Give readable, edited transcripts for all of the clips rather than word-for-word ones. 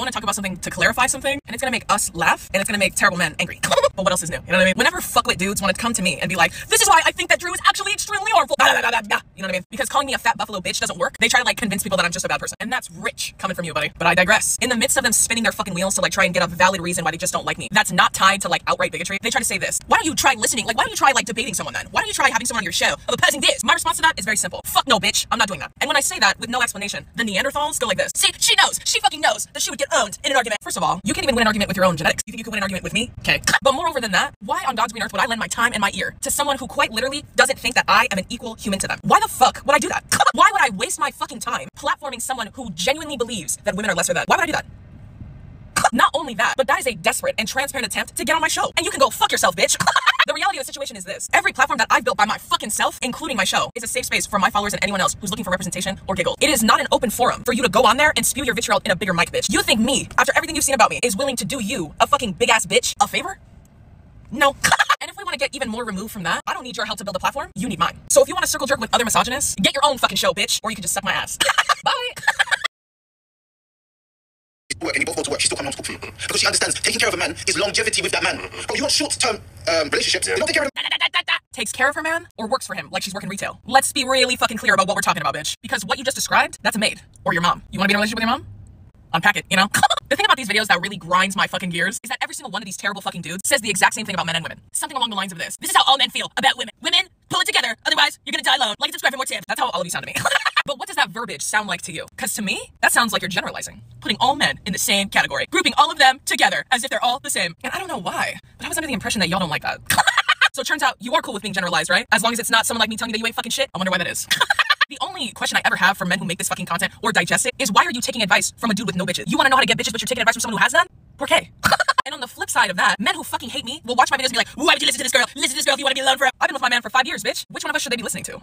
want to talk about something to clarify something, and it's gonna make us laugh, and it's gonna make terrible men angry. But what else is new? You know what I mean? Whenever fuckwit dudes want to come to me and be like, this is why I think that Drew is actually extremely harmful. You know what I mean? Because calling me a fat buffalo bitch doesn't work. They try to like convince people that I'm just a bad person. And that's rich coming from you, buddy. But I digress. In the midst of them spinning their fucking wheels to like try and get a valid reason why they just don't like me, that's not tied to like outright bigotry. They try to say this. Why don't you try listening? Like, why don't you try like debating someone then? Why don't you try having someone on your show of opposing this? My response to that is very simple. Fuck no, bitch. I'm not doing that. And when I say that with no explanation, the Neanderthals go like this. See, she knows. She fucking knows that she would get owned in an argument. First of all, you can't even win an argument with your own genetics. You think you could win an argument with me? Okay. But moreover than that, why on God's green earth would I lend my time and my ear to someone who quite literally doesn't think that I am an equal human to them? Why the fuck would I do that? Why would I waste my fucking time platforming someone who genuinely believes that women are lesser than? Why would I do that? Not only that, but that is a desperate and transparent attempt to get on my show. And you can go fuck yourself, bitch. The reality of the situation is this. Every platform that I've built by my fucking self, including my show, is a safe space for my followers and anyone else who's looking for representation or giggles. It is not an open forum for you to go on there and spew your vitriol in a bigger mic, bitch. You think me, after everything you've seen about me, is willing to do you, a fucking big ass bitch, a favor? No. And if we want to get even more removed from that, I don't need your help to build a platform. You need mine. So if you want to circle jerk with other misogynists, get your own fucking show, bitch, or you can just suck my ass. Bye. Work and you both go to work, she still comes home to cook for you. Because she understands taking care of a man is longevity with that man. But you want short-term relationships, they don't take care of him. Takes care of her man or works for him like she's working retail. Let's be really fucking clear about what we're talking about, bitch. Because what you just described, that's a maid or your mom. You want to be in a relationship with your mom? Unpack it, you know? The thing about these videos that really grinds my fucking gears is that every single one of these terrible fucking dudes says the exact same thing about men and women. Something along the lines of this. This is how all men feel about women. Women, pull it together, otherwise you're gonna die alone. Like and subscribe for more tips. That's how all of you sound to me. But what does that verbiage sound like to you? Because to me, that sounds like you're generalizing. Putting all men in the same category. Grouping all of them together as if they're all the same. And I don't know why, but I was under the impression that y'all don't like that. So it turns out you are cool with being generalized, right? As long as it's not someone like me telling you that you ain't fucking shit. I wonder why that is. The only question I ever have for men who make this fucking content or digest it is why are you taking advice from a dude with no bitches? You want to know how to get bitches, but you're taking advice from someone who has none? Por qué? And on the flip side of that, men who fucking hate me will watch my videos and be like, why would you listen to this girl? Listen to this girl if you want to be alone forever. I've been with my man for 5 years, bitch. Which one of us should they be listening to?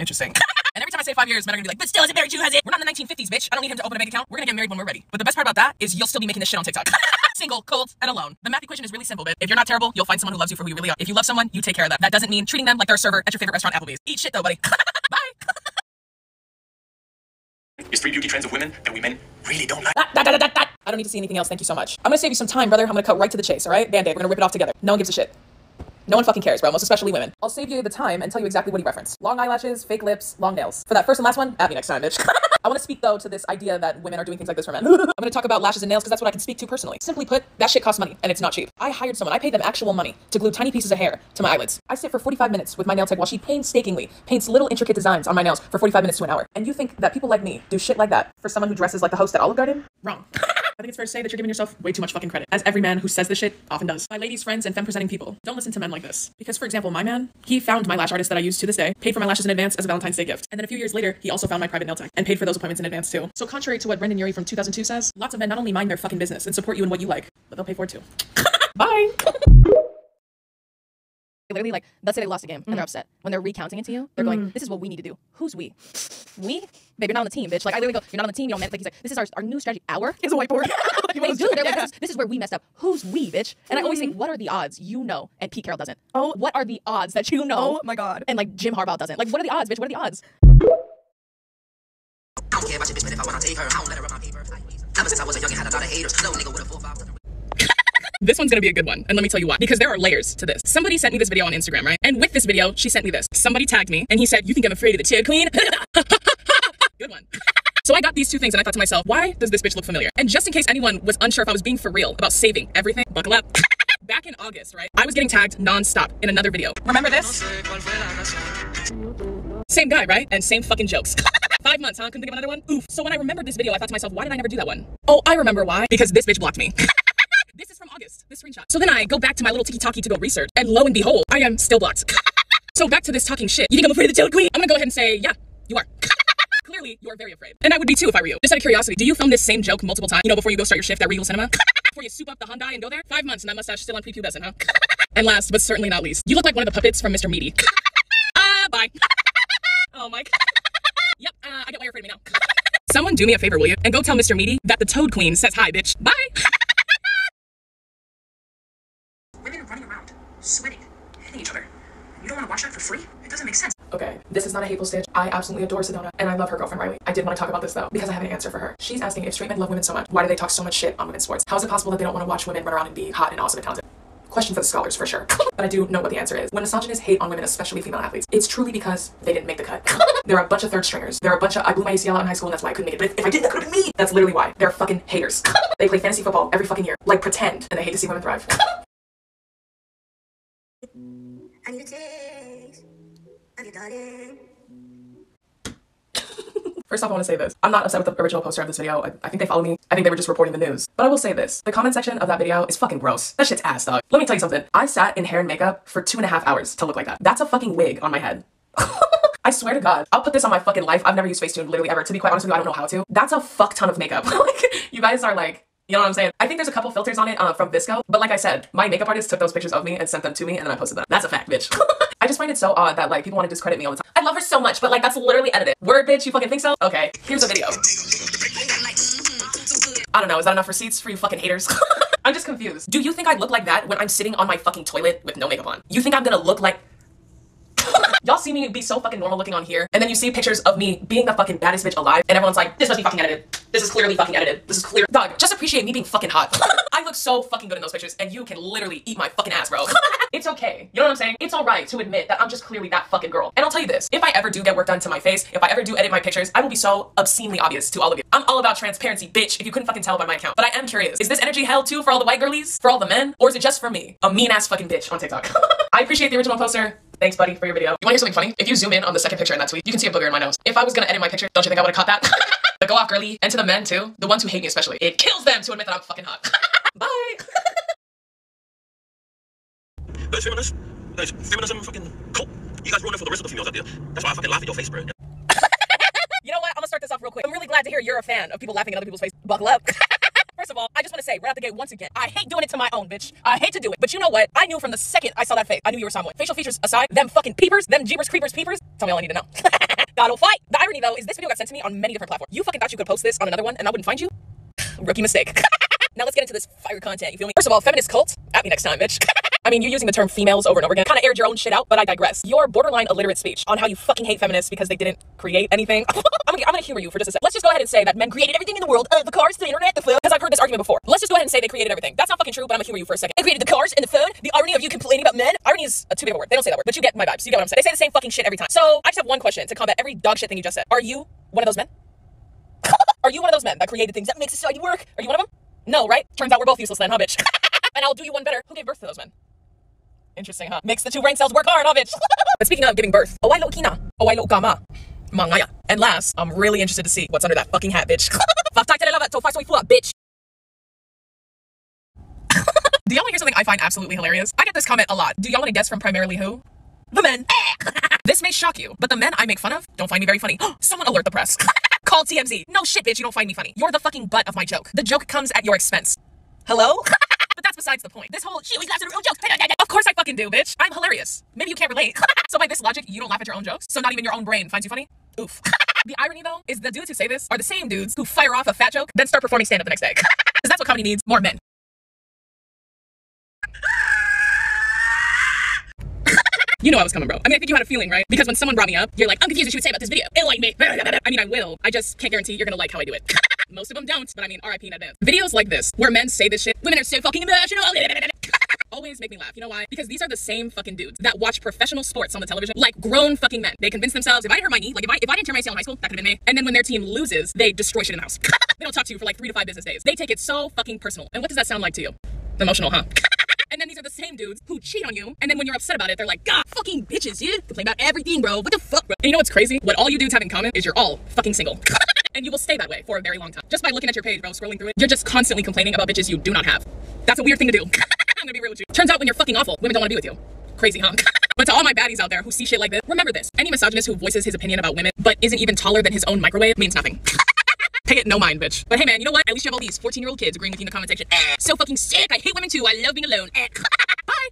Interesting. And every time I say 5 years, men are gonna be like, but still isn't married to, has it? We're not in the 1950s, bitch. I don't need him to open a bank account. We're gonna get married when we're ready. But the best part about that is you'll still be making this shit on TikTok. Single, cold, and alone. The math equation is really simple, bitch. If you're not terrible, you'll find someone who loves you for who you really are. If you love someone, you take care of that. That doesn't mean treating them like they're a server at your favorite restaurant, Applebee's. Eat shit though, buddy. Bye. There's 3 beauty trends of women that we men really don't like. I don't need to see anything else. Thank you so much. I'm gonna save you some time, brother. I'm gonna cut right to the chase, all right? Band-Aid. We're gonna rip it off together. No one gives a shit. No one fucking cares, bro. Most especially women. I'll save you the time and tell you exactly what he referenced. Long eyelashes, fake lips, long nails. For that first and last one, at me next time, bitch. I want to speak, though, to this idea that women are doing things like this for men. I'm going to talk about lashes and nails because that's what I can speak to personally. Simply put, that shit costs money, and it's not cheap. I hired someone. I paid them actual money to glue tiny pieces of hair to my eyelids. I sit for 45 minutes with my nail tech while she painstakingly paints little intricate designs on my nails for 45 minutes to an hour. And you think that people like me do shit like that for someone who dresses like the host at Olive Garden? Wrong. I think it's fair to say that you're giving yourself way too much fucking credit, as every man who says this shit often does. My ladies, friends, and femme-presenting people, don't listen to men like this. Because, for example, my man, he found my lash artist that I use to this day, paid for my lashes in advance as a Valentine's Day gift. And then a few years later, he also found my private nail tech and paid for those appointments in advance too. So contrary to what Brendan Urie from 2002 says, lots of men not only mind their fucking business and support you in what you like, but they'll pay for it too. Bye! Literally, like, let's say they lost a game and they're upset. When they're recounting it to you, they're going, this is what we need to do. Who's we? We? Babe, you're not on the team, bitch. Like, I literally go, you're not on the team, you don't, like, he's like, this is our new strategy. It's a whiteboard. They do, they're like, this is where we messed up. Who's we, bitch? And I always think, what are the odds you know and Pete Carroll doesn't? Oh. What are the odds that you know? Oh my God. And like, Jim Harbaugh doesn't? Like, what are the odds, bitch? What are the odds? I don't care about your bitch, but if I wanna take her, I don't let her rub my paper. Ever since I was a young and had a lot of haters, no nigga with a 4-5. This one's gonna be a good one, and let me tell you why. Because there are layers to this. Somebody sent me this video on Instagram, right? And with this video, she sent me this. Somebody tagged me, and he said, you think I'm afraid of the Tid Queen? Good one. So I got these two things, and I thought to myself, why does this bitch look familiar? And just in case anyone was unsure if I was being for real about saving everything, buckle up. Back in August, right? I was getting tagged non-stop in another video. Remember this? Same guy, right? And same fucking jokes. 5 months, huh? Couldn't think of another one? Oof. So when I remembered this video, I thought to myself, why did I never do that one? Oh, I remember why. Because this bitch blocked me. This is from August, this screenshot. So then I go back to my little tiki-talkie to go research, and lo and behold, I am still blocked. So back to this talking shit. You think I'm afraid of the Taylor Queen? I'm gonna go ahead and say, yeah, you are. Clearly, you are very afraid. And I would be too if I were you. Just out of curiosity, do you film this same joke multiple times, you know, before you go start your shift at Regal Cinema? Before you soup up the Hyundai and go there? 5 months and that mustache still on prepubescent, huh? And last, but certainly not least, you look like one of the puppets from Mr. Meaty. Bye. Oh my God. Yep, I get why you're afraid of me now. Someone do me a favor, will you? And go tell Mr. Meaty that the Toad Queen says hi, bitch. Bye. Women running around, sweating, hitting each other. You don't want to watch that for free? It doesn't make sense. Okay, this is not a hateful stitch. I absolutely adore Sedona, and I love her girlfriend Riley. I did want to talk about this though, because I have an answer for her. She's asking if straight men love women so much, why do they talk so much shit on women's sports? How is it possible that they don't want to watch women run around and be hot and awesome and talented? Question for the scholars, for sure. But I do know what the answer is. When misogynists hate on women, especially female athletes, it's truly because they didn't make the cut. There are a bunch of third stringers. There are a bunch of, I blew my ACL out in high school and that's why I couldn't make it. But if I did, that could have been me. That's literally why. They're fucking haters. They play fantasy football every fucking year. Like pretend, and they hate to see women thrive. I need a taste of your darling. First off, I want to say this. I'm not upset with the original poster of this video. I think they follow me. I think they were just reporting the news. But I will say this. The comment section of that video is fucking gross. That shit's ass, dog. Let me tell you something. I sat in hair and makeup for 2.5 hours to look like that. That's a fucking wig on my head. I swear to God. I'll put this on my fucking life. I've never used Facetune literally ever. To be quite honest with you, I don't know how to. That's a fuck ton of makeup. Like, you guys are like, you know what I'm saying? I think there's a couple filters on it from Visco, but like I said, my makeup artist took those pictures of me and sent them to me and then I posted them. That's a fact, bitch. I just find it so odd that like people want to discredit me all the time. I love her so much, but like that's literally edited. Word, bitch, you fucking think so? Okay, here's a video. I don't know, is that enough receipts for you fucking haters? I'm just confused. Do you think I look like that when I'm sitting on my fucking toilet with no makeup on? You think I'm gonna look like... Y'all see me be so fucking normal looking on here, and then you see pictures of me being the fucking baddest bitch alive, and everyone's like, this must be fucking edited. This is clearly fucking edited. This is clear. Dog, just appreciate me being fucking hot. I look so fucking good in those pictures, and you can literally eat my fucking ass, bro. It's okay. You know what I'm saying? It's alright to admit that I'm just clearly that fucking girl. And I'll tell you this, if I ever do get work done to my face, if I ever do edit my pictures, I will be so obscenely obvious to all of you. I'm all about transparency, bitch, if you couldn't fucking tell by my account. But I am curious, is this energy held too for all the white girlies? For all the men? Or is it just for me? A mean ass fucking bitch on TikTok. I appreciate the original poster. Thanks, buddy, for your video. You wanna hear something funny? If you zoom in on the second picture in that tweet, you can see a booger in my nose. If I was gonna edit my picture, don't you think I would've caught that? But go off, girly. And to the men, too. The ones who hate me especially. It kills them to admit that I'm fucking hot. Bye! Guys, feminists, guys, feminism fucking cult. You guys ruin it for the rest of the females out there. That's why I fucking laugh at your face, bro. You know what? I'm gonna start this off real quick. I'm really glad to hear you're a fan of people laughing at other people's face. Buckle up. First of all, I just want to say right out the gate once again, I hate doing it to my own, bitch. I hate to do it. But you know what? I knew from the second I saw that face, I knew you were Samoan. Facial features aside, them fucking peepers, them jeepers, creepers, peepers. Tell me all I need to know. Gotta fight. The irony though is this video got sent to me on many different platforms. You fucking thought you could post this on another one and I wouldn't find you? Rookie mistake. Now let's get into this fire content, you feel me? First of all, feminist cult, at me next time, bitch. I mean, you're using the term females over and over again. Kind of aired your own shit out, but I digress. Your borderline illiterate speech on how you fucking hate feminists because they didn't create anything. I'm gonna humor you for just a sec. Let's just go ahead and say that men created everything in the world. The cars, the internet, the phone. Because I've heard this argument before. Let's just go ahead and say they created everything. That's not fucking true, but I'm gonna humor you for a second. They created the cars and the phone. The irony of you complaining about men. Irony is too big of a word. They don't say that word, but you get my vibes. You get what I'm saying. They say the same fucking shit every time. So I just have one question to combat every dog shit thing you just said. Are you one of those men? Are you one of those men that created things that make society work? Are you one of them? No, right? Turns out we're both useless then, huh, bitch? And I'll do you one better. Who gave birth to those men? Interesting, huh? Makes the two brain cells work hard, huh, bitch? But speaking of giving birth, Afualo kina, Afualo kama, mangaya. And last, I'm really interested to see what's under that fucking hat, bitch. Bitch. Do y'all want to hear something I find absolutely hilarious? I get this comment a lot. Do y'all want to guess from primarily who? The men. This may shock you, but the men I make fun of don't find me very funny. Someone alert the press. Call TMZ. No shit, bitch, you don't find me funny. You're the fucking butt of my joke. The joke comes at your expense. Hello? But that's besides the point. This whole, she always laughs at her own jokes. Of course I fucking do, bitch. I'm hilarious. Maybe you can't relate. So by this logic, you don't laugh at your own jokes? So not even your own brain finds you funny? Oof. The irony though, is the dudes who say this are the same dudes who fire off a fat joke, then start performing stand-up the next day. Because that's what comedy needs, more men. You know I was coming, bro. I mean, I think you had a feeling, right? Because when someone brought me up, you're like, I'm confused what she would say about this video. Enlighten me. I mean, I will. I just can't guarantee you're gonna like how I do it. Most of them don't, but I mean, RIP in advance. Videos like this, where men say this shit, women are so fucking emotional, always make me laugh. You know why? Because these are the same fucking dudes that watch professional sports on the television, like grown fucking men. They convince themselves, if I hurt my knee, like if I didn't tear my ACL in high school, that could have been me. And then when their team loses, they destroy shit in the house. They don't talk to you for like 3 to 5 business days. They take it so fucking personal. And what does that sound like to you? Emotional, huh? And then these are the same dudes who cheat on you, and then when you're upset about it, they're like, God, fucking bitches, you complain about everything, bro. What the fuck, bro? And you know what's crazy? What all you dudes have in common is you're all fucking single. And you will stay that way for a very long time. Just by looking at your page, bro, scrolling through it, you're just constantly complaining about bitches you do not have. That's a weird thing to do. I'm gonna be real with you. Turns out when you're fucking awful, women don't want to be with you. Crazy, huh? But to all my baddies out there who see shit like this, remember this. Any misogynist who voices his opinion about women, but isn't even taller than his own microwave, means nothing. Pay it no mind, bitch. But hey man, you know what? At least you have all these 14-year-old kids agreeing with you in the comment section. So fucking sick. I hate women too. I love being alone. Bye.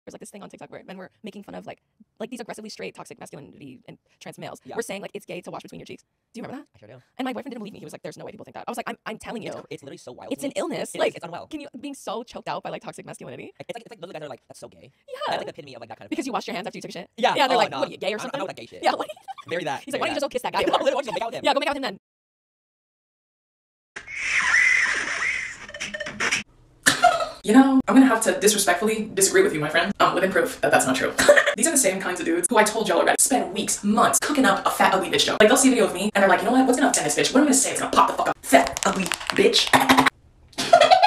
There's like this thing on TikTok where men were making fun of like these aggressively straight toxic masculinity and trans males. Yeah. We're saying like it's gay to wash between your cheeks. Do you remember that? I sure do. And my boyfriend didn't believe me. He was like, "There's no way people think that." I was like, "I'm telling you, It's literally so wild. it's an illness. It like is, it's unwell. Can you being so choked out by like toxic masculinity? It's like little guys are like, that's so gay. Yeah, That's like the epitome of like that kind of. because you washed your hands after you took a shit. Yeah. Yeah, they're Oh, like, no. "What are you, gay or I something?" don't like that gay shit. Yeah, like, Very that. he's like, "Why don't you just go kiss that guy?" Yeah, literally, why don't you make out with him? Yeah, go make out with him then. You know, I'm gonna have to disrespectfully disagree with you, my friend. I'm living proof that that's not true. These are the same kinds of dudes who I told y'all already spend weeks, months cooking up a fat, ugly bitch joke. Like, they'll see a video of me and they're like, "You know what? What's gonna offend this bitch? What am I gonna say? It's gonna pop the fuck up. Fat, ugly bitch."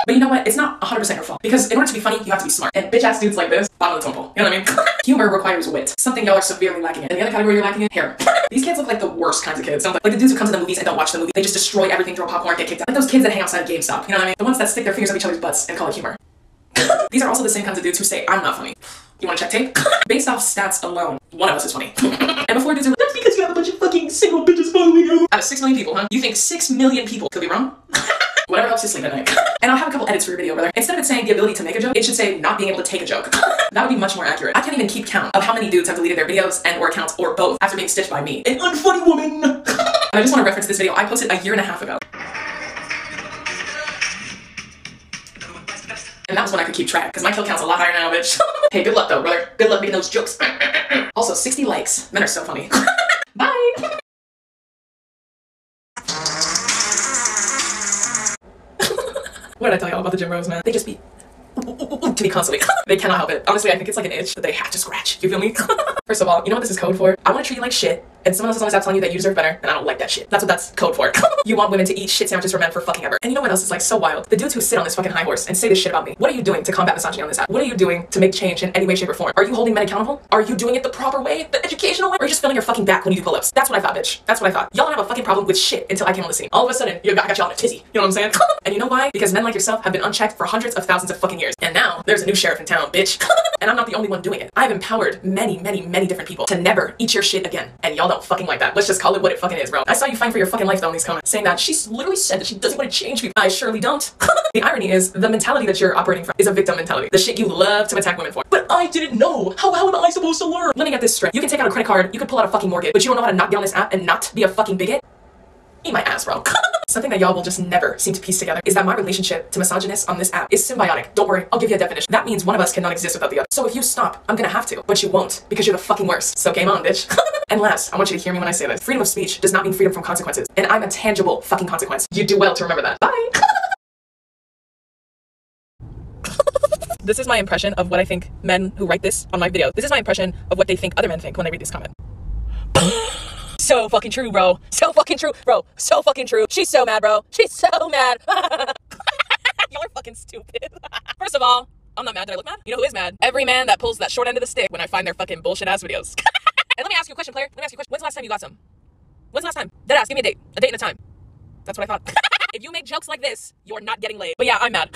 But you know what? It's not 100% your fault. Because in order to be funny, you have to be smart. And bitch-ass dudes like this, bottom of the totem pole. You know what I mean? Humor requires wit. Something y'all are severely lacking in. And the other category you're lacking in? Hair. These kids look like the worst kinds of kids. Like the dudes who come to the movies and don't watch the movie. They just destroy everything, throw popcorn, get kicked out. Like those kids that hang outside of GameStop. You know what I mean? The ones that stick their fingers up each other's butts and call it humor. These are also the same kinds of dudes who say, "I'm not funny." You wanna check tape? Based off stats alone, one of us is funny. And before dudes are like, "That's because you have a bunch of fucking single bitches following you." Out of 6 million people, huh? You think 6 million people could be wrong? Whatever helps you sleep at night. And I'll have a couple edits for your video, brother. Instead of it saying the ability to make a joke, it should say not being able to take a joke. That would be much more accurate. I can't even keep count of how many dudes have deleted their videos and or accounts or both after being stitched by me, an unfunny woman. And I just want to reference this video I posted a year and a half ago. And that was when I could keep track, because my kill count's a lot higher now, bitch. Hey, good luck though, brother. Good luck making those jokes. Also, 60 likes. Men are so funny. Bye! What did I tell y'all about the gym bros, man? They just be to me constantly. They cannot help it. Honestly, I think it's like an itch that they have to scratch. You feel me? First of all, you know what this is code for? I want to treat you like shit, and someone else is always out telling you that you deserve better, and I don't like that shit. That's what that's code for. You want women to eat shit sandwiches for men for fucking ever. And you know what else is like so wild? The dudes who sit on this fucking high horse and say this shit about me. What are you doing to combat misogyny on this app? What are you doing to make change in any way, shape, or form? Are you holding men accountable? Are you doing it the proper way? The educational way? Or are you just filling your fucking back when you do pull-ups? That's what I thought, bitch. That's what I thought. Y'all don't have a fucking problem with shit until I came on the scene. All of a sudden, I got y'all in a tizzy. You know what I'm saying? And you know why? Because men like yourself have been unchecked for hundreds of thousands of fucking years. And now, there's a new sheriff in town, bitch. And I'm not the only one doing it. I've empowered many, many, many different people to never eat your shit again. And y'all don't fucking like that. Let's just call it what it fucking is, bro. I saw you fighting for your fucking life though in these comments, saying that she's literally said that she doesn't want to change people. I surely don't. The irony is, the mentality that you're operating from is a victim mentality. The shit you love to attack women for. But I didn't know. How am I supposed to learn? Let me get this straight. You can take out a credit card, you can pull out a fucking mortgage, but you don't know how to not be on this app and not be a fucking bigot? Eat my ass, bro. Something that y'all will just never seem to piece together is that my relationship to misogynists on this app is symbiotic. Don't worry, I'll give you a definition. That means one of us cannot exist without the other. So if you stop, I'm gonna have to, but you won't, because you're the fucking worst. So game on, bitch. And last, I want you to hear me when I say this. Freedom of speech does not mean freedom from consequences, and I'm a tangible fucking consequence. You do well to remember that. Bye! This is my impression of what I think men who write this on my video. This is my impression of what they think other men think when they read this comment. So fucking true, bro. So fucking true, bro. So fucking true. She's so mad, bro. She's so mad. Y'all are fucking stupid. First of all, I'm not mad that I look mad. You know who is mad? Every man that pulls that short end of the stick when I find their fucking bullshit ass videos. And let me ask you a question, player. Let me ask you a question. When's the last time you got some? When's the last time? Deadass, give me a date. A date and a time. That's what I thought. If you make jokes like this, you're not getting laid. But yeah, I'm mad.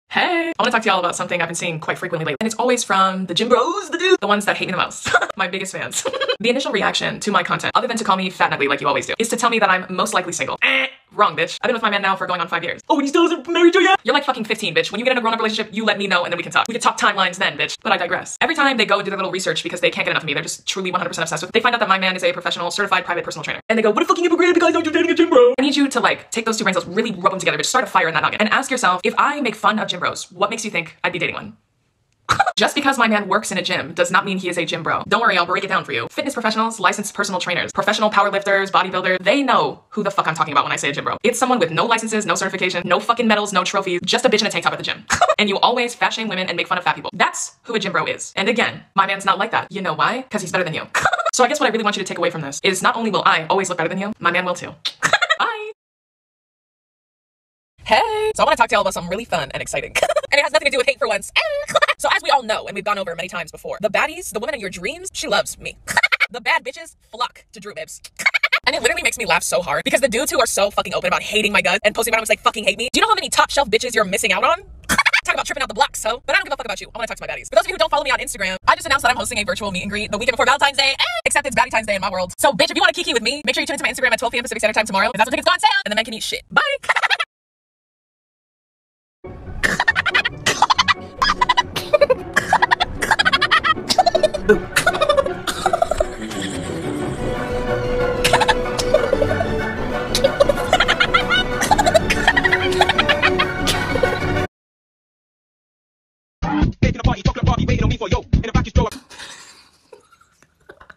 Hey, I want to talk to y'all about something I've been seeing quite frequently lately. And it's always from the gym bros, the ones that hate me the most. My biggest fans. The initial reaction to my content, other than to call me fat and ugly like you always do, is to tell me that I'm most likely single. Wrong, bitch. I've been with my man now for going on 5 years. Oh, and you still isn't married to yet? You're like fucking 15, bitch. When you get in a grown-up relationship, you let me know and then we can talk. We can talk timelines then, bitch. But I digress. Every time they go and do their little research because they can't get enough of me, they're just truly 100% obsessed with, they find out that my man is a professional, certified private personal trainer. And they go, what a fucking hypocrite because you're dating a gym bro. I need you to like, take those two brain cells, really rub them together, bitch. Start a fire in that noggin. And ask yourself, if I make fun of gym bros, what makes you think I'd be dating one? Just because my man works in a gym does not mean he is a gym bro. Don't worry, I'll break it down for you. Fitness professionals, licensed personal trainers, professional powerlifters, bodybuilders, they know who the fuck I'm talking about when I say a gym bro. It's someone with no licenses, no certification, no fucking medals, no trophies, just a bitch in a tank top at the gym. And you always fat shame women and make fun of fat people. That's who a gym bro is. And again, my man's not like that. You know why? Because he's better than you. So I guess what I really want you to take away from this is not only will I always look better than you, my man will too. Bye. Hey! So I want to talk to y'all about something really fun and exciting. And it has nothing to do with hate for once. So as we all know, and we've gone over many times before, the baddies, the woman in your dreams, she loves me. The bad bitches flock to Drew Bibs. And it literally makes me laugh so hard because the dudes who are so fucking open about hating my guts and posting about them like fucking hate me. Do you know how many top shelf bitches you're missing out on? Talk about tripping out the blocks, so. But I don't give a fuck about you. I want to talk to my baddies. For those of you who don't follow me on Instagram, I just announced that I'm hosting a virtual meet and greet the weekend before Valentine's Day. Except it's Valentine's Day in my world. So bitch, if you want to kiki with me, make sure you tune into my Instagram at 12 p.m. Pacific Standard Time tomorrow. Because that's when tickets go on sale and the men can eat shit. Bye! Boo.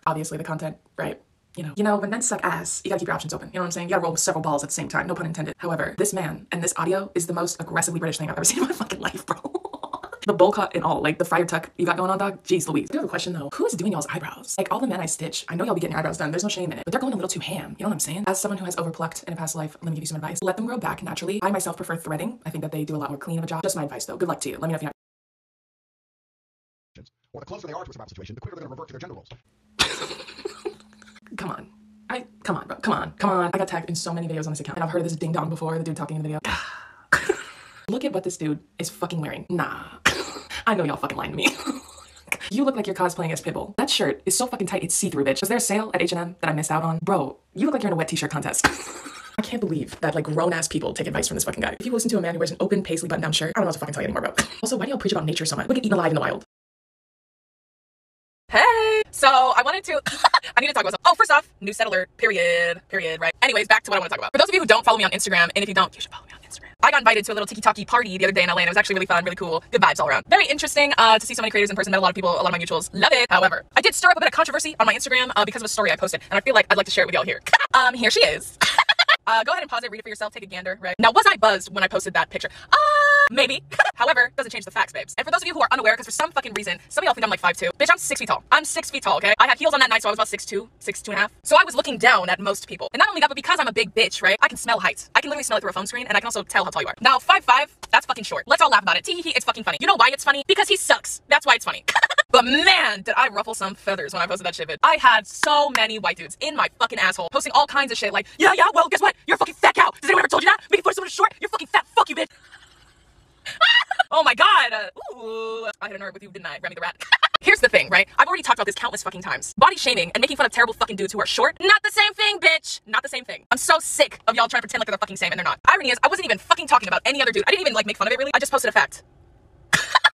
Obviously the content, right? You know, when men suck ass, you gotta keep your options open. You know what I'm saying? You gotta roll with several balls at the same time. No pun intended. However, this man and this audio is the most aggressively British thing I've ever seen in my fucking life, bro. The bowl cut and all, like the fire tuck you got going on, dog. Jeez Louise. I do have a question though. Who is doing y'all's eyebrows? Like all the men I stitch, I know y'all be getting your eyebrows done. There's no shame in it, but they're going a little too ham. You know what I'm saying? As someone who has overplucked in a past life, let me give you some advice. Let them grow back naturally. I myself prefer threading. I think that they do a lot more clean of a job. Just my advice though. Good luck to you. Let me know if you have. Or the closer they are to a survival situation, the quicker they're gonna revert to their gender roles. Come on. Come on, bro. Come on. I got tagged in so many videos on this account, and I've heard of this ding dong before, the dude talking in the video. Look at what this dude is fucking wearing. Nah. I know y'all fucking lying to me. You look like you're cosplaying as Pitbull. That shirt is so fucking tight, it's see-through, bitch. Was there a sale at H&M that I missed out on? Bro, you look like you're in a wet t-shirt contest. I can't believe that like grown-ass people take advice from this fucking guy. If you listen to a man who wears an open paisley button-down shirt, I don't know what to fucking tell you anymore, bro. Also, why do y'all preach about nature so much? Look at eaten alive in the wild. Hey! So, I wanted to... I need to talk about something. Oh, first off, new settler, period, right? Anyways, back to what I want to talk about. For those of you who don't follow me on Instagram, and if you don't, you should follow me on Instagram. I got invited to a little tiki-talkie party the other day in LA, and it was actually really fun, really cool. Good vibes all around. Very interesting to see so many creators in person, met a lot of people, a lot of my mutuals. Love it. However, I did stir up a bit of controversy on my Instagram because of a story I posted, and I feel like I'd like to share it with y'all here. Here she is. Go ahead and pause it, read it for yourself, take a gander, right? Now, was I buzzed when I posted that picture? Maybe. However, doesn't change the facts, babes. And for those of you who are unaware, because for some fucking reason, some of y'all think I'm like 5'2". Bitch, I'm 6 feet tall. I'm 6 feet tall, okay? I had heels on that night, so I was about 6'2", 6'2.5". So I was looking down at most people. And not only that, but because I'm a big bitch, right? I can smell height. I can literally smell it through a phone screen, and I can also tell how tall you are. Now, 5'5", that's fucking short. Let's all laugh about it. Tee-hee-hee, it's fucking funny. You know why it's funny? Because he sucks. That's why it's funny. But man, did I ruffle some feathers when I posted that shit, bitch. I had so many white dudes in my fucking asshole posting all kinds of shit like, yeah, well, guess what? You're a fucking fat cow. Has anyone ever told you that? Making fun of someone short? You're fucking fat. Fuck you, bitch. Oh my god. Ooh. I hit a nerve with you, didn't I? Remy the rat. Here's the thing, right? I've already talked about this countless fucking times. Body shaming and making fun of terrible fucking dudes who are short. Not the same thing, bitch. Not the same thing. I'm so sick of y'all trying to pretend like they're the fucking same and they're not. Irony is, I wasn't even fucking talking about any other dude. I didn't even like make fun of it really. I just posted a fact.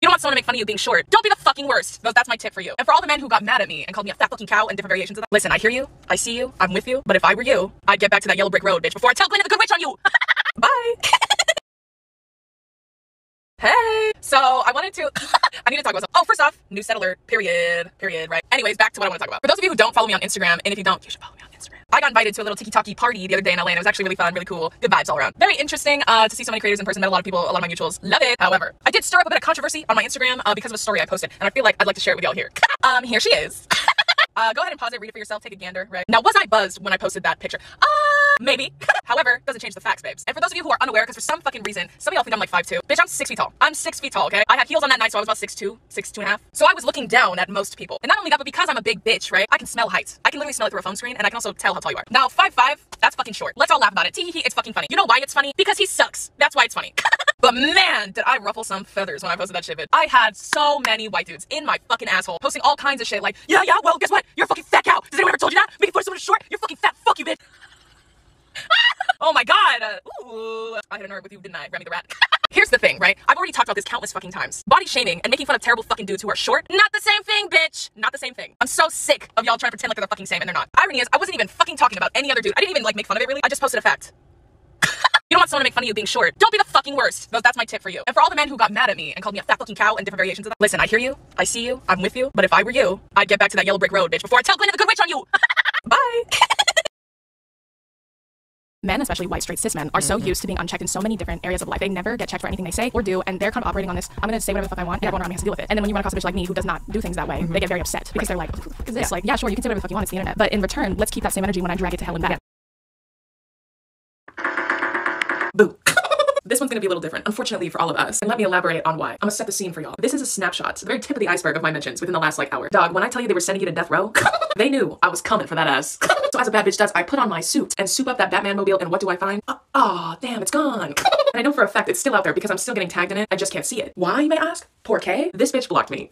You don't want someone to make fun of you being short. Don't be the fucking worst. That's my tip for you. And for all the men who got mad at me and called me a fat fucking cow and different variations of that. Listen, I hear you. I see you. I'm with you. But if I were you, I'd get back to that yellow brick road, bitch, before I tell Glenn the Good Witch on you. Bye. Hey. So I wanted to... I need to talk about something. Oh, first off, new settler, period, right? Anyways, back to what I want to talk about. For those of you who don't follow me on Instagram, and if you don't, you should follow me on Instagram. I got invited to a little tiki-talkie party the other day in LA, and it was actually really fun, really cool. Good vibes all around. Very interesting to see so many creators in person, met a lot of people, a lot of my mutuals. Love it. However, I did stir up a bit of controversy on my Instagram because of a story I posted, and I feel like I'd like to share it with y'all here. Here she is. Go ahead and pause it, read it for yourself, take a gander, right? Now, was I buzzed when I posted that picture? Maybe. However, doesn't change the facts, babes. And for those of you who are unaware, because for some fucking reason, some of y'all think I'm like 5'2". Bitch, I'm 6 feet tall. I'm 6 feet tall, okay? I had heels on that night, so I was about 6'2", 6'2.5". So I was looking down at most people. And not only that, but because I'm a big bitch, right? I can smell height. I can literally smell it through a phone screen, and I can also tell how tall you are. Now, 5'5", that's fucking short. Let's all laugh about it. Tee-hee-hee, it's fucking funny. You know why it's funny? Because he sucks. That's why it's funny. But man, did I ruffle some feathers when I posted that shit, bitch. I had so many white dudes in my fucking asshole posting all kinds of shit like, yeah, well, guess what? You're a fucking fat cow. Has anyone ever told you that? Making fun of someone short? You're fucking fat. Fuck you, bitch. Oh my god. Ooh. I hit a nerve with you, didn't I? Remy the rat. Here's the thing, right? I've already talked about this countless fucking times. Body shaming and making fun of terrible fucking dudes who are short. Not the same thing, bitch. Not the same thing. I'm so sick of y'all trying to pretend like they're the fucking same and they're not. Irony is, I wasn't even fucking talking about any other dude. I didn't even like make fun of it really. I just posted a fact. You don't want someone to make fun of you being short. Don't be the fucking worst. That's my tip for you. And for all the men who got mad at me and called me a fat fucking cow and different variations of that. Listen, I hear you. I see you. I'm with you. But if I were you, I'd get back to that yellow brick road, bitch, before I tell Glenn the Good Witch on you. Bye. Men, especially white straight cis men, are so used to being unchecked in so many different areas of life. They never get checked for anything they say or do, and they're kind of operating on this, I'm gonna say whatever the fuck I want, and everyone around me has to deal with it. And then when you run across a bitch like me who does not do things that way, they get very upset because they're like, what the fuck is this? Like, yeah, sure, you can say whatever the fuck you want, it's the internet. But in return, let's keep that same energy when I drag it to hell and back. Boo. This one's gonna be a little different, unfortunately for all of us. And let me elaborate on why. I'm gonna set the scene for y'all. This is a snapshot, the very tip of the iceberg of my mentions within the last like hour. Dog, when I tell you they were sending you to death row, they knew I was coming for that ass. So as a bad bitch does, I put on my suit and soup up that Batman mobile, and what do I find? Damn, it's gone. And I know for a fact it's still out there because I'm still getting tagged in it. I just can't see it. Why, you may ask? Poor K. This bitch blocked me.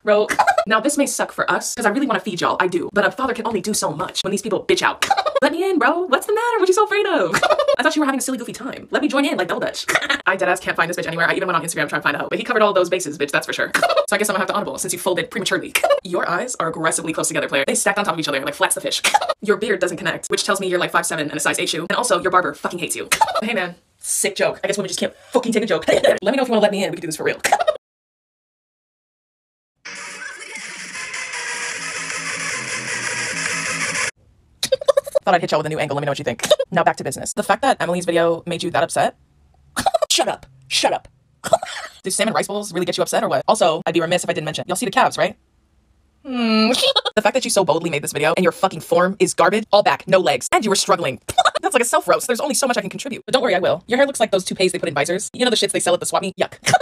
Bro, now this may suck for us because I really want to feed y'all. I do. But a father can only do so much when these people bitch out. Let me in, bro. What's the matter? What you so afraid of? I thought you were having a silly, goofy time. Let me join in like Double Dutch. I deadass can't find this bitch anywhere. I even went on Instagram trying to find a hoe, but he covered all those bases, bitch, that's for sure. So I guess I'm gonna have to audible since you folded prematurely. Your eyes are aggressively close together, player. They stacked on top of each other like flats the fish. Your beard doesn't connect, which tells me you're like 5'7" and a size 8 shoe. And also, your barber fucking hates you. Hey man, sick joke. I guess women just can't fucking take a joke. Let me know if you wanna let me in. We can do this for real. Thought I'd hit y'all with a new angle. Let me know what you think. Now back to business. The fact that Emily's video made you that upset? Shut up. Shut up. Do salmon rice bowls really get you upset or what? Also, I'd be remiss if I didn't mention, y'all see the calves, right? The fact that you so boldly made this video and your fucking form is garbage, all back, no legs, and you were struggling. That's like a self-roast. There's only so much I can contribute. But don't worry, I will. Your hair looks like those toupees they put in visors. You know the shits they sell at the swap meet? Yuck. I'm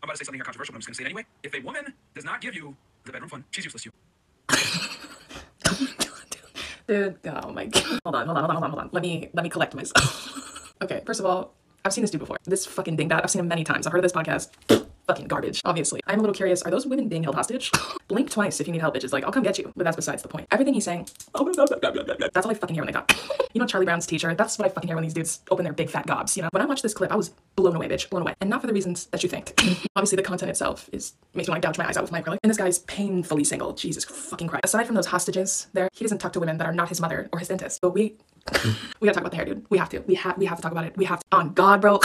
about to say something here controversial, but I'm just gonna say it anyway. If a woman does not give you the bedroom fun, she's useless to you. Dude, oh my god. Hold on. Let me collect myself. Okay, first of all, I've seen this dude before. This fucking dingbat, I've seen him many times. I've heard of this podcast. Fucking garbage, obviously. I'm a little curious, are those women being held hostage? Blink twice if you need help, bitches. Like, I'll come get you. But that's besides the point. Everything he's saying, that's all I fucking hear when they talk. You know Charlie Brown's teacher? That's what I fucking hear when these dudes open their big fat gobs, you know? When I watched this clip, I was blown away, bitch. Blown away. And not for the reasons that you think. Obviously, the content itself makes me want to gouge my eyes out with my acrylic. And this guy's painfully single. Jesus fucking Christ. Aside from those hostages there, he doesn't talk to women that are not his mother or his dentist. But we gotta talk about the hair, dude. We have to. We have to talk about it. We have to. On God, bro.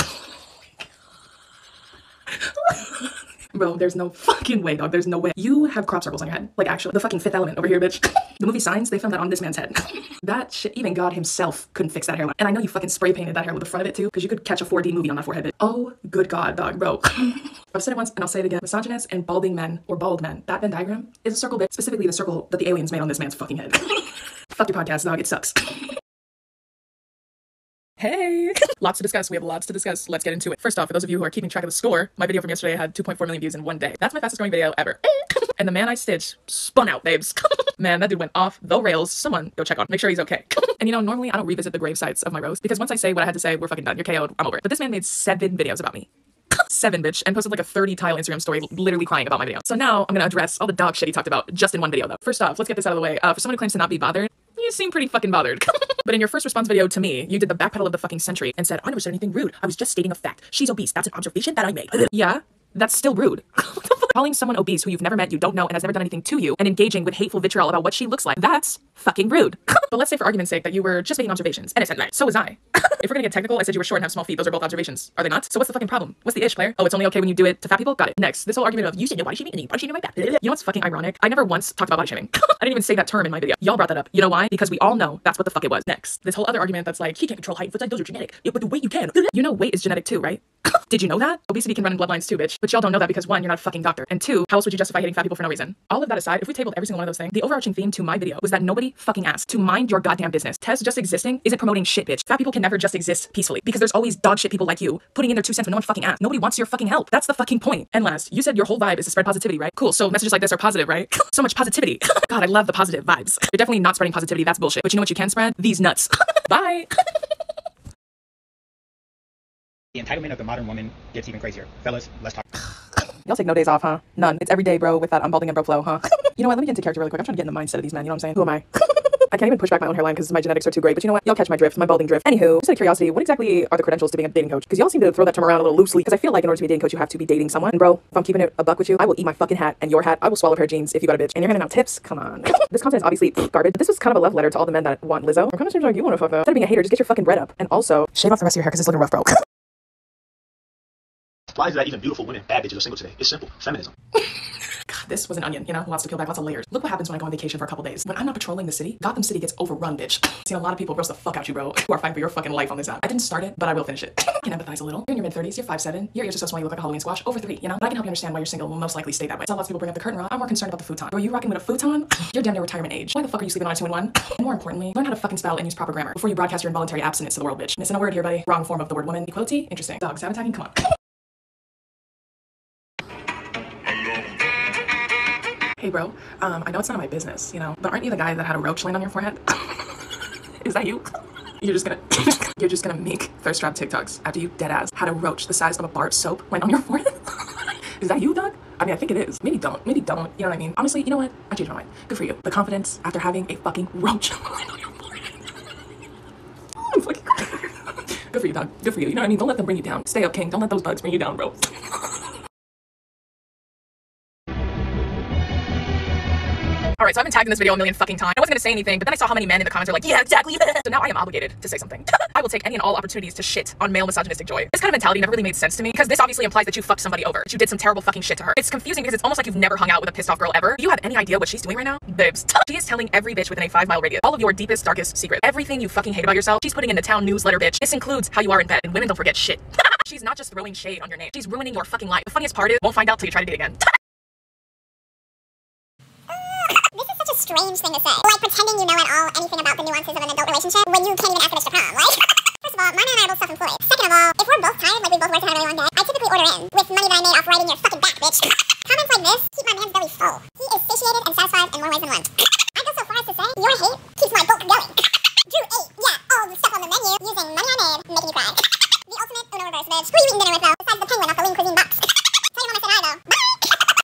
Bro, there's no fucking way, dog. There's no way. You have crop circles on your head. Like, actually, the fucking Fifth Element over here, bitch. The movie Signs, they filmed that on this man's head. That shit, even God himself couldn't fix that hairline. And I know you fucking spray painted that hair with the front of it, too, because you could catch a 4D movie on that forehead, bitch. Oh, good God, dog, bro. I've said it once, and I'll say it again. Misogynist and balding men, or bald men, that Venn diagram is a circle, bitch. Specifically the circle that the aliens made on this man's fucking head. Fuck your podcast, dog. It sucks. Hey! Lots to discuss. We have lots to discuss. Let's get into it. First off, for those of you who are keeping track of the score, my video from yesterday had 2.4 million views in one day. That's my fastest growing video ever. And the man I stitched spun out, babes. Man, that dude went off the rails. Someone go check on. Make sure he's okay. And you know, normally I don't revisit the grave sites of my roast because once I say what I had to say, we're fucking done. You're KO'd. I'm over it. But this man made 7 videos about me. 7, bitch, and posted like a 30-tile Instagram story literally crying about my video. So now I'm gonna address all the dog shit he talked about just in one video though. First off, let's get this out of the way. For someone who claims to not be bothered, you seem pretty fucking bothered. But in your first response video to me, you did the backpedal of the fucking century and said, I never said anything rude. I was just stating a fact. She's obese. That's an observation that I made. Yeah, that's still rude. What the fuck? Calling someone obese who you've never met, you don't know, and has never done anything to you, and engaging with hateful vitriol about what she looks like, that's fucking rude. But let's say for argument's sake that you were just making observations, and it said, so was I. If we're gonna get technical, I said you were short and have small feet. Those are both observations. Are they not? So what's the fucking problem? What's the ish, player? Oh, it's only okay when you do it to fat people? Got it. Next, this whole argument of you said no body shaming and you body shaming my back. You know what's fucking ironic? I never once talked about body shaming. I didn't even say that term in my video. Y'all brought that up. You know why? Because we all know that's what the fuck it was. Next, this whole other argument that's like, he can't control height and foot size, those are genetic. Yeah, but the weight you can. You know weight is genetic too, right? Did you know that? Obesity can run in bloodlines too, bitch. But y'all don't know that because 1, you're not a fucking doctor. And 2, how else would you justify hating fat people for no reason? All of that aside, if we tabled every single one of those things, the overarching theme to my video was that nobody fucking asked to mind your goddamn business. Tez just existing isn't promoting shit, bitch. Fat people can never just exist peacefully because there's always dog shit people like you putting in their 2 cents when no one fucking asked. Nobody wants your fucking help. That's the fucking point. And last, you said your whole vibe is to spread positivity, right? Cool. So messages like this are positive, right? So much positivity. God, I love the positive vibes. You're definitely not spreading positivity. That's bullshit. But you know what you can spread? These nuts. Bye. The entitlement of the modern woman gets even crazier. Fellas, let's talk. Y'all take no days off, huh? None. It's every day, bro, with that I'm balding and bro flow, huh? You know what? Let me get into character really quick. I'm trying to get in the mindset of these men. You know what I'm saying? Who am I? I can't even push back my own hairline because my genetics are too great. But you know what? Y'all catch my drift, my balding drift. Anywho, just out of curiosity, what exactly are the credentials to being a dating coach? Because y'all seem to throw that term around a little loosely. Because I feel like in order to be a dating coach, you have to be dating someone. And bro, if I'm keeping it a buck with you, I will eat my fucking hat and your hat. I will swallow a pair of jeans if you got a bitch. And you're handing out tips? Come on. This content is obviously garbage. But this was kind of a love letter to all the men that want Lizzo. Or kind of seems like you want to fuck though. Instead of being a hater, just get your fucking bread up. And also, shave off the rest of your hair because it's looking rough, bro. Why is that even beautiful women, bad bitches are single today? It's simple. Feminism. God, this was an onion, you know? Lots to peel back, lots of layers. Look what happens when I go on vacation for a couple days. When I'm not patrolling the city, Gotham City gets overrun, bitch. Seen a lot of people roast the fuck out you, bro. You are fighting for your fucking life on this app. I didn't start it, but I will finish it. I can empathize a little. You're in your mid-30s, you're 5'7", your ears are so small you look like a Halloween squash. Over 3, you know? But I can help you understand why you're single will most likely stay that way. So lots of people bring up the curtain rod. I'm more concerned about the futon. Are you rocking with a futon? You're damn near retirement age. Why the fuck are you sleeping on a 2-in-1? And more importantly, learn how to fucking spell and use proper grammar before you broadcast your involuntary abstinence to the world, bitch. Missing a word here, buddy. Wrong form of the word woman. Equality? Interesting. Dog sabotaging? Come on. Hey bro, I know it's none of my business, you know, but aren't you the guy that had a roach land on your forehead? Is that you? You're just gonna make thirst trap TikToks after you deadass had a roach the size of a bar of soap land on your forehead? Is that you, dog? I mean, I think it is. Maybe don't. Maybe don't. You know what I mean? Honestly, you know what? I changed my mind. Good for you. The confidence after having a fucking roach on your forehead. I'm fucking crying. Good for you, dog. Good for you. You know what I mean? Don't let them bring you down. Stay up, king. Don't let those bugs bring you down, bro. Alright, so I've been tagged in this video a million fucking times. I wasn't gonna say anything, but then I saw how many men in the comments are like, yeah, exactly. So now I am obligated to say something. I will take any and all opportunities to shit on male misogynistic joy. This kind of mentality never really made sense to me, because this obviously implies that you fucked somebody over, that you did some terrible fucking shit to her. It's confusing because it's almost like you've never hung out with a pissed off girl ever. Do you have any idea what she's doing right now? Babes. She is telling every bitch within a 5-mile radius all of your deepest, darkest secret. Everything you fucking hate about yourself, she's putting in the town newsletter, bitch. This includes how you are in bed, and women don't forget shit. She's not just throwing shade on your name. She's ruining your fucking life. The funniest part is, won't find out till you try to date again. This is such a strange thing to say. Like pretending you know at all anything about the nuances of an adult relationship when you can't even ask a bitch to prom. Like, first of all, my man and I are both self-employed. Second of all, if we're both tired, like we both worked on a really long day, I typically order in with money that I made off riding your fucking back, bitch. Comments like this keep my man's belly full.